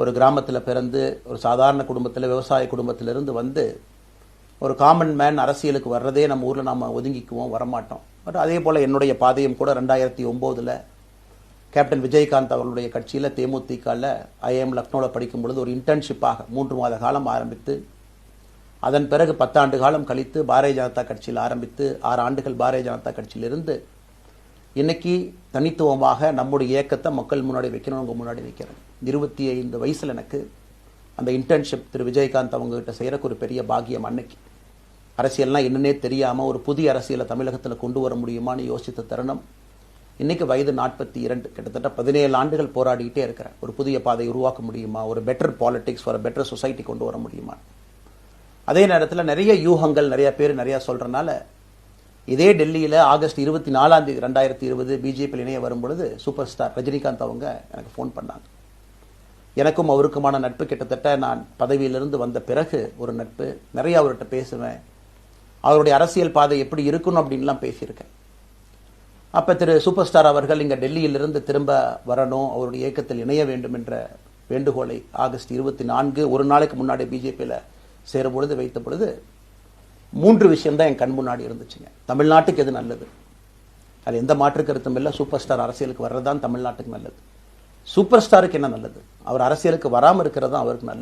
ஒரு கிராமத்தில் பிறந்து ஒரு சாதாரண குடும்பத்தில் விவசாய குடும்பத்திலிருந்து வந்து ஒரு காமன் மேன் அரசியலுக்கு வர்றதே நம்ம ஊரில் நாம் ஒதுங்கிக்குவோம், வரமாட்டோம். பட் அதே போல் என்னுடைய பாதையும் கூட 2009 கேப்டன் விஜயகாந்த் அவர்களுடைய கட்சியில் தேமுதிகவில் ஐஎம் லக்னோவில் படிக்கும் பொழுது ஒரு இன்டர்ன்ஷிப்பாக 3 மாத காலம் ஆரம்பித்து அதன் பிறகு 10 ஆண்டு காலம் கழித்து பாரதிய ஜனதா கட்சியில் ஆரம்பித்து 6 ஆண்டுகள் பாரதிய ஜனதா கட்சியிலிருந்து இன்னைக்கு தனித்துவமாக நம்முடைய இயக்கத்தை மக்கள் முன்னாடி வைக்கணும், உங்க முன்னாடி வைக்கிறேன். 25 வயசுல எனக்கு அந்த இன்டர்ன்ஷிப் திரு விஜயகாந்த் அவங்க கிட்ட செய்யறக்கு ஒரு பெரிய பாக்கியம். அன்னைக்கு அரசியல்னா என்னன்னே தெரியாம ஒரு புதிய அரசியலை தமிழகத்தில் கொண்டு வர முடியுமான்னு யோசித்த தருணம். இன்னைக்கு வயது 42, கிட்டத்தட்ட 17 ஆண்டுகள் போராடிக்கிட்டே இருக்கிறேன். ஒரு புதிய பாதை உருவாக்க முடியுமா, ஒரு பெட்டர் பாலிடிக்ஸ், ஒரு பெட்டர் சொசைட்டி கொண்டு வர முடியுமா. அதே நேரத்தில் நிறைய யூகங்கள் நிறைய பேர் நிறைய சொல்றதுனால இதே டெல்லியில் ஆகஸ்ட் 24 2020 பிஜேபி இணைய வரும்பொழுது சூப்பர் ஸ்டார் ரஜினிகாந்த் அவங்க எனக்கு ஃபோன் பண்ணாங்க. எனக்கும் அவருக்குமான நட்பு கிட்டத்தட்ட நான் பதவியிலிருந்து வந்த பிறகு ஒரு நட்பு. நிறைய அவர்கிட்ட பேசுவேன், அவருடைய அரசியல் பாதை எப்படி இருக்கணும் அப்படின்லாம் பேசியிருக்கேன். அப்போ திரு சூப்பர் ஸ்டார் அவர்கள் இங்கே டெல்லியிலிருந்து திரும்ப வரணும், அவருடைய இயக்கத்தில் இணைய வேண்டும் என்ற வேண்டுகோளை ஆகஸ்ட் 24 ஒரு நாளைக்கு முன்னாடி பிஜேபியில் சேரும் பொழுது வைத்த பொழுது 3 விஷயம் தான் என் கண் முன்னாடி இருந்துச்சுங்க. தமிழ்நாட்டுக்கு எது நல்லது, அது எந்த மாற்று கருத்தும் இல்லை. சூப்பர் ஸ்டார் அரசியலுக்கு வர்றதுதான் தமிழ்நாட்டுக்கு நல்லது. சூப்பர் ஸ்டாருக்கு என்ன நல்லது, அவர் அரசியலுக்கு வராமல் இருக்கிறது தான் அவருக்கு நல்லது.